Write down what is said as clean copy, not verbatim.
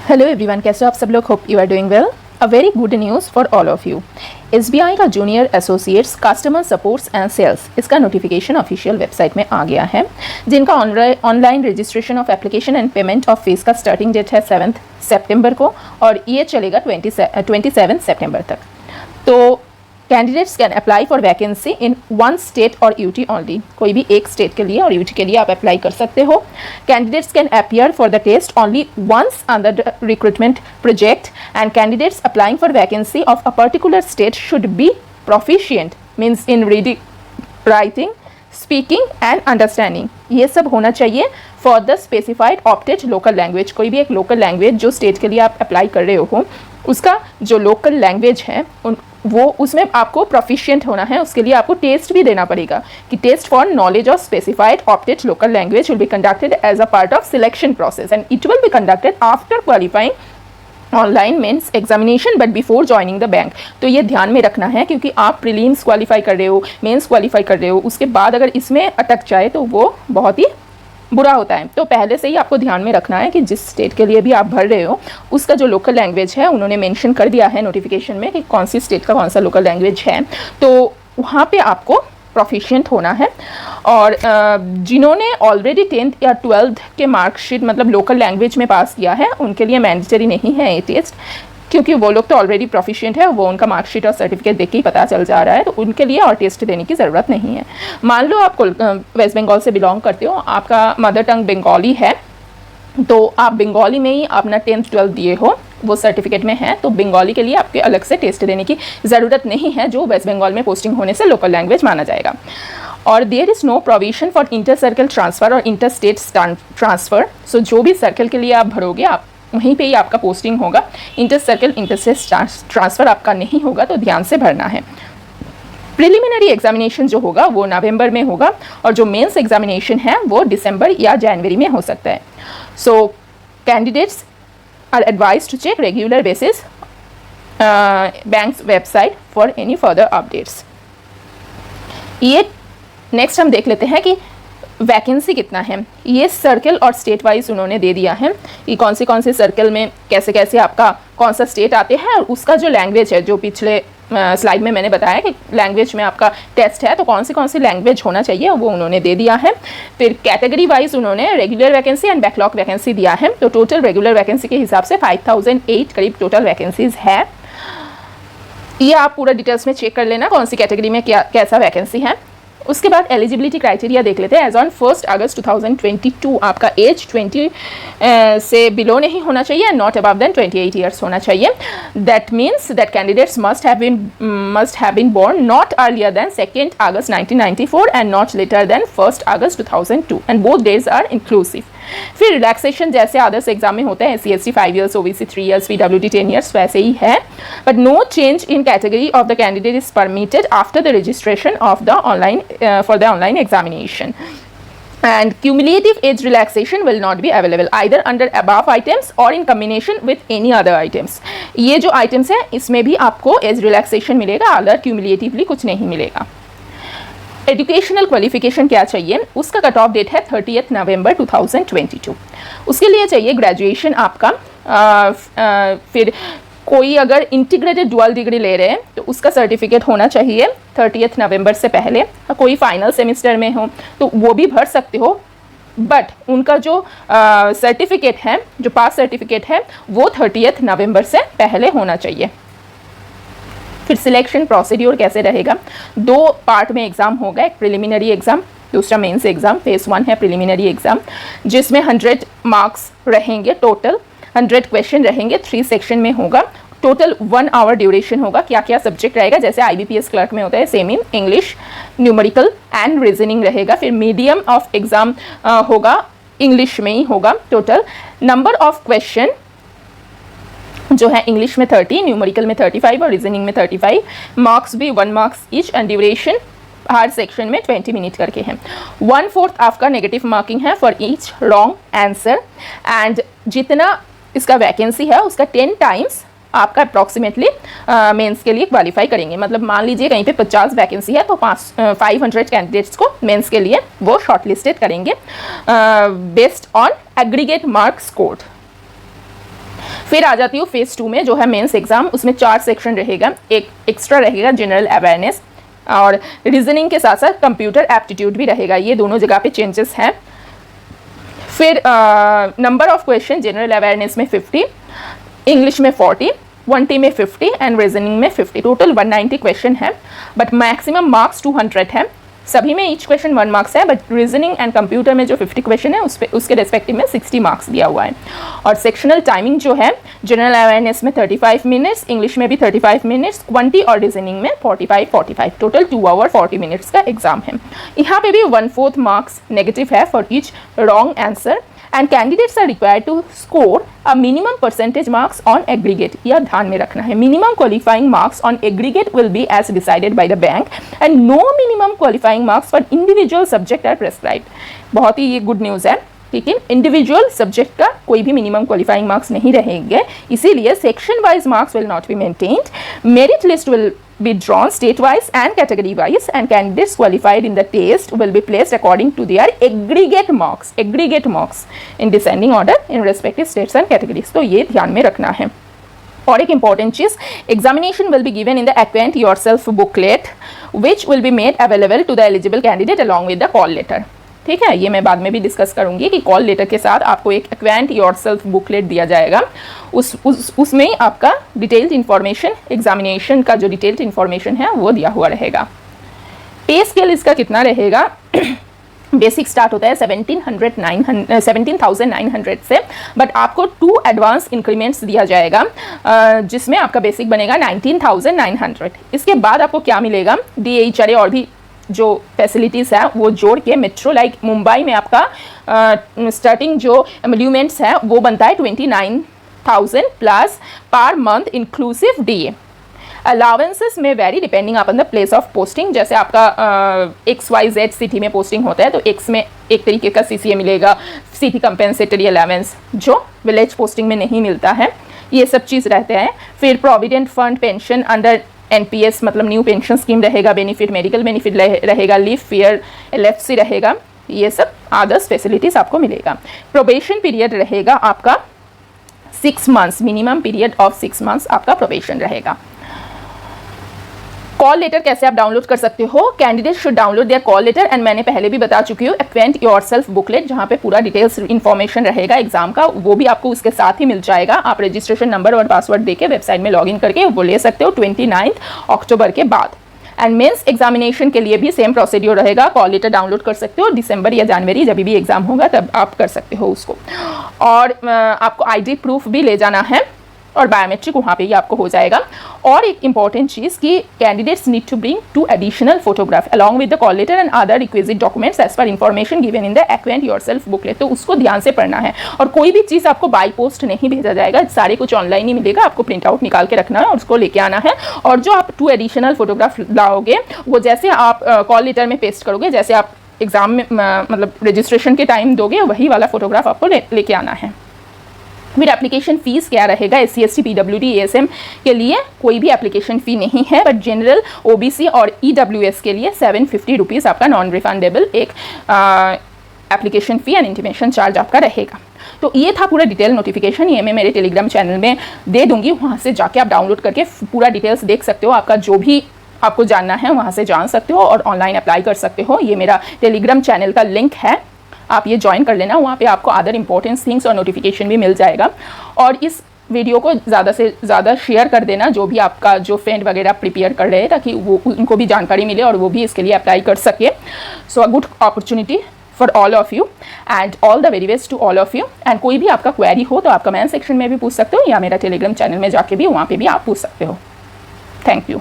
Hello everyone, कैसे हो आप सब लोग? Hope you are doing well. A very good news for all of you. SBI का junior associates customer supports and sales इसका notification official website में आ गया है, जिनका online registration of application and payment of fees का starting date है 7 सितंबर को और ये चलेगा 27 सितंबर तक। तो candidates can apply for vacancy in one state और यूटी ओनली। कोई भी एक स्टेट के लिए और यूटी के लिए आप अप्लाई कर सकते हो। Candidates can appear for the test only once under the recruitment project and candidates applying for vacancy of a particular state should be proficient means in reading, writing, speaking and understanding. ये सब होना चाहिए for the specified opted local language. कोई भी एक local language जो state के लिए आप अप्लाई कर रहे हो, उसका जो लोकल लैंग्वेज है वो उसमें आपको प्रोफिशिएंट होना है। उसके लिए आपको टेस्ट भी देना पड़ेगा कि test for knowledge of specified opted local language will be conducted as a part of selection process and it will be conducted after qualifying online mains examination but before joining the bank. तो ये ध्यान में रखना है, क्योंकि आप prelims qualify कर रहे हो, मेंस क्वालिफाई कर रहे हो, उसके बाद अगर इसमें अटक जाए तो वो बहुत ही बुरा होता है। तो पहले से ही आपको ध्यान में रखना है कि जिस स्टेट के लिए भी आप भर रहे हो उसका जो लोकल लैंग्वेज है, उन्होंने मेंशन कर दिया है नोटिफिकेशन में कि कौन सी स्टेट का कौन सा लोकल लैंग्वेज है, तो वहाँ पे आपको प्रोफिशिएंट होना है। और जिन्होंने ऑलरेडी 10th या 12th के मार्कशीट मतलब लोकल लैंग्वेज में पास किया है, उनके लिए मैंडेटरी नहीं है ये टेस्ट, क्योंकि वो लोग तो ऑलरेडी प्रोफिशिएंट है, वो उनका मार्कशीट और सर्टिफिकेट देख के ही पता चल जा रहा है, तो उनके लिए और टेस्ट देने की ज़रूरत नहीं है। मान लो आप वेस्ट बंगाल से बिलोंग करते हो, आपका मदर टंग बंगाली है, तो आप बंगाली में ही अपना 10th 12th दिए हो, वो सर्टिफिकेट में है, तो बंगाली के लिए आपके अलग से टेस्ट देने की ज़रूरत नहीं है, जो वेस्ट बंगाल में पोस्टिंग होने से लोकल लैंग्वेज माना जाएगा। और there is no provision for inter circle transfer और इंटर स्टेट ट्रांसफ़र। सो जो भी सर्कल के लिए आप भरोगे, आप वहीं पे ही आपका पोस्टिंग होगा। Inter circle inter state transfer आपका नहीं होगा, तो ध्यान से भरना है। प्रिलिमिनरी एग्जामिनेशन जो होगा वो नवंबर में होगा और जो मेंस एग्जामिनेशन है वो दिसंबर या जनवरी में हो सकता है। So candidates are advise to check regular basis bank's website for any further updates. ये नेक्स्ट हम देख लेते हैं कि वैकेंसी कितना है। ये सर्कल और स्टेट वाइज उन्होंने दे दिया है कि कौन से सर्कल में कैसे कैसे आपका कौन सा स्टेट आते हैं, और उसका जो लैंग्वेज है, जो पिछले स्लाइड में मैंने बताया कि लैंग्वेज में आपका टेस्ट है, तो कौन सी लैंग्वेज होना चाहिए वो उन्होंने दे दिया है। फिर कैटेगरी वाइज उन्होंने regular vacancy and backlog vacancy दिया है। तो टोटल रेगुलर वैकेंसी के हिसाब से 5008 करीब टोटल वैकेंसीज है। ये आप पूरा डिटेल्स में चेक कर लेना कौन सी कैटेगरी में कैसा वैकेंसी है। उसके बाद एलिजिबिलिटी क्राइटेरिया देख लेते हैं। एज ऑन 1 अगस्त 2022 आपका एज 20 से बिलो नहीं होना चाहिए, नॉट अबव देन 28 ईयर्स होना चाहिए। That means that candidates must have been born not earlier than 2 August 1994 and not later than 1 August 2002 and both days are inclusive. फिर रिलैक्सेशन जैसे others exam में होते हैं, SC/ST 5 years, OBC 3 years, PWD 10 years, वैसे ही है। But no change in category of the candidate is permitted after the registration of the online for the online examination. And cumulative age relaxation will not be available either under above items or in combination with any other items. ये जो items है इसमें भी आपको age relaxation मिलेगा, other cumulatively कुछ नहीं मिलेगा। एजुकेशनल क्वालिफिकेशन क्या चाहिए, उसका कट ऑफ डेट है 30 नवंबर 2022। उसके लिए चाहिए ग्रेजुएशन आपका, फिर कोई अगर इंटीग्रेटेड डुअल डिग्री ले रहे हैं तो उसका सर्टिफिकेट होना चाहिए 30 नवंबर से पहले। कोई फाइनल सेमेस्टर में हो तो वो भी भर सकते हो, बट उनका जो सर्टिफिकेट है, जो पास सर्टिफिकेट है, वो 30 नवंबर से पहले होना चाहिए। फिर सिलेक्शन प्रोसीड्योर कैसे रहेगा, 2 पार्ट में एग्ज़ाम होगा, एक प्रिलिमिनरी एग्ज़ाम, दूसरा मेंस एग्ज़ाम। फेज़ 1 है प्रिलिमिनरी एग्ज़ाम, जिसमें 100 मार्क्स रहेंगे, टोटल 100 क्वेश्चन रहेंगे, 3 सेक्शन में होगा। टोटल 1 आवर ड्यूरेशन होगा। क्या क्या सब्जेक्ट रहेगा, जैसे IBPS क्लर्क में होता है same, in English, numerical and reasoning रहेगा। फिर मीडियम ऑफ एग्ज़ाम होगा, इंग्लिश में ही होगा। टोटल नंबर ऑफ क्वेश्चन जो है इंग्लिश में 30, न्यूमेरिकल में 35 और रीजनिंग में 35। मार्क्स भी 1 marks each and duration her section में 20 मिनट करके हैं। 1/4 आपका नेगेटिव मार्किंग है for each wrong answer, and जितना इसका वैकेंसी है उसका 10 टाइम्स आपका अप्रॉक्सीमेटली मेंस के लिए क्वालिफाई करेंगे। मतलब मान लीजिए कहीं पे 50 वैकेंसी है तो 500 कैंडिडेट्स को मेंस के लिए वो शॉर्टलिस्टेड करेंगे based on aggregate marks scored. फिर आ जाती हूँ फेज़ 2 में, जो है मेंस एग्जाम। उसमें 4 सेक्शन रहेगा, एक एक्स्ट्रा रहेगा जनरल अवेयरनेस, और रीजनिंग के साथ साथ कंप्यूटर एप्टीट्यूड भी रहेगा। ये दोनों जगह पे चेंजेस हैं। फिर number of question general awareness में 50, इंग्लिश में 40, 1T में 50 एंड रीजनिंग में 50, टोटल 190 क्वेश्चन है। बट मैक्सिमम मार्क्स 200 है। सभी में ईच क्वेश्चन 1 मार्क्स है, बट रीजनिंग एंड कंप्यूटर में जो 50 क्वेश्चन है उसके रेस्पेक्टिव में 60 मार्क्स दिया हुआ है। और सेक्शनल टाइमिंग जो है जनरल अवेयरनेस में 35 मिनट्स, इंग्लिश में भी 35 मिनट्स, 20 और रीजनिंग में 45, टोटल 2 आवर 40 मिनट्स का एग्जाम है। यहाँ पे भी 1/4 मार्क्स नेगेटिव है for each wrong answer, and candidates are required to score a minimum percentage marks on aggregate. यह ध्यान में रखना है, minimum qualifying marks on aggregate will be as decided by the bank, and no minimum qualifying marks for individual subject are prescribed. बहुत ही ये good news है, लेकिन इंडिविजुअल सब्जेक्ट का कोई भी मिनिमम क्वालिफाइंग मार्क्स नहीं रहेंगे, इसीलिए section wise marks will not be maintained. Merit list will be drawn state wise and category wise, and candidates qualified in the test will be placed according to their aggregate marks in descending order in respective states and categories। तो ये ध्यान में रखना है। और एक important cheese, examination will be given in the acquaint yourself booklet which will be made available to the eligible candidate along with the call letter। ठीक है, ये मैं बाद में भी डिस्कस करूंगी कि कॉल लेटर के साथ आपको एक एक्वेंट योरसेल्फ बुकलेट दिया जाएगा। उसमें आपका डिटेल्ड इन्फॉर्मेशन, एग्जामिनेशन का जो डिटेल्ड इन्फॉर्मेशन है वो दिया हुआ रहेगा। पे स्केल इसका कितना रहेगा? बेसिक स्टार्ट होता है 17,900 से, बट आपको 2 एडवांस इंक्रीमेंट्स दिया जाएगा, जिसमें आपका बेसिक बनेगा 19,900। इसके बाद आपको क्या मिलेगा? DHRA और भी जो फैसिलिटीज़ है वो जोड़ के मेट्रो लाइक मुंबई में आपका स्टार्टिंग जो एमोल्यूमेंट्स है वो बनता है 29,000 plus per month inclusive DA। Allowances में vary depending upon the place of posting. जैसे आपका XYZ सिटी में पोस्टिंग होता है तो X में एक तरीके का CCA मिलेगा, सिटी कंपेंसेटरी अलाउंस, जो विलेज पोस्टिंग में नहीं मिलता है। ये सब चीज़ रहते हैं। फिर provident fund, pension under NPS मतलब न्यू पेंशन स्कीम रहेगा, बेनिफिट, मेडिकल बेनिफिट रहेगा, लीव फेयर, LFC रहेगा, ये सब अदर्स फैसिलिटीज़ आपको मिलेगा। प्रोबेशन पीरियड रहेगा आपका 6 months, minimum period of 6 months आपका प्रोबेशन रहेगा। कॉल लेटर कैसे आप डाउनलोड कर सकते हो? Candidate should download their call letter, and मैंने पहले भी बता चुकी हूँ, एक्वेंट योरसेल्फ बुकलेट, जहाँ पे पूरा डिटेल्स इन्फॉर्मेशन रहेगा एग्जाम का, वो भी आपको उसके साथ ही मिल जाएगा। आप रजिस्ट्रेशन नंबर और पासवर्ड देके वेबसाइट में लॉगिन करके वो ले सकते हो 29 अक्टूबर के बाद। एंड मेंस एग्जामिनेशन के लिए भी सेम प्रोसीड्यूर रहेगा। कॉल लेटर डाउनलोड कर सकते हो दिसंबर या जनवरी, जब भी एग्जाम होगा तब आप कर सकते हो उसको। और आपको ID प्रूफ भी ले जाना है, और बायोमेट्रिक वहाँ पे ही आपको हो जाएगा। और एक इंपॉर्टेंट चीज़ कि candidates need to bring 2 additional photograph along with the call letter and other requisite documents as per information given in the acquaint yourself booklet. तो उसको ध्यान से पढ़ना है, और कोई भी चीज़ आपको बाई पोस्ट नहीं भेजा जाएगा, सारे कुछ ऑनलाइन ही मिलेगा। आपको प्रिंट आउट निकाल के रखना है और उसको लेके आना है। और जो आप 2 एडिशनल फोटोग्राफ लाओगे वो जैसे आप कॉल लेटर में पेस्ट करोगे, जैसे आप एग्जाम में मतलब रजिस्ट्रेशन के टाइम दोगे, वही वाला फोटोग्राफ आपको लेके आना है। फिर एप्लीकेशन फ़ीस क्या रहेगा? SC ST PWD ASM के लिए कोई भी एप्लीकेशन फ़ी नहीं है, बट जनरल OBC और EWS के लिए 750 रुपीज़ आपका नॉन रिफंडेबल एक application fee and intimation charge आपका रहेगा। तो ये था पूरा डिटेल नोटिफिकेशन, ये मैं मेरे टेलीग्राम चैनल में दे दूँगी, वहाँ से जाके आप डाउनलोड करके पूरा डिटेल्स देख सकते हो। आपका जो भी आपको जानना है वहाँ से जान सकते हो और ऑनलाइन अप्लाई कर सकते हो। ये मेरा टेलीग्राम चैनल का लिंक है, आप ये ज्वाइन कर लेना। वहाँ पे आपको अदर इंपॉर्टेंट थिंग्स और नोटिफिकेशन भी मिल जाएगा। और इस वीडियो को ज़्यादा से ज़्यादा शेयर कर देना, जो भी आपका जो फ्रेंड वगैरह प्रिपेयर कर रहे हैं, ताकि वो उनको भी जानकारी मिले और वो भी इसके लिए अप्लाई कर सके। So a good opportunity for all of you and all the very best to all of you. And कोई भी आपका क्वेरी हो तो आप कमेंट सेक्शन में भी पूछ सकते हो, या मेरा टेलीग्राम चैनल में जाके भी वहाँ पर भी आप पूछ सकते हो। Thank you.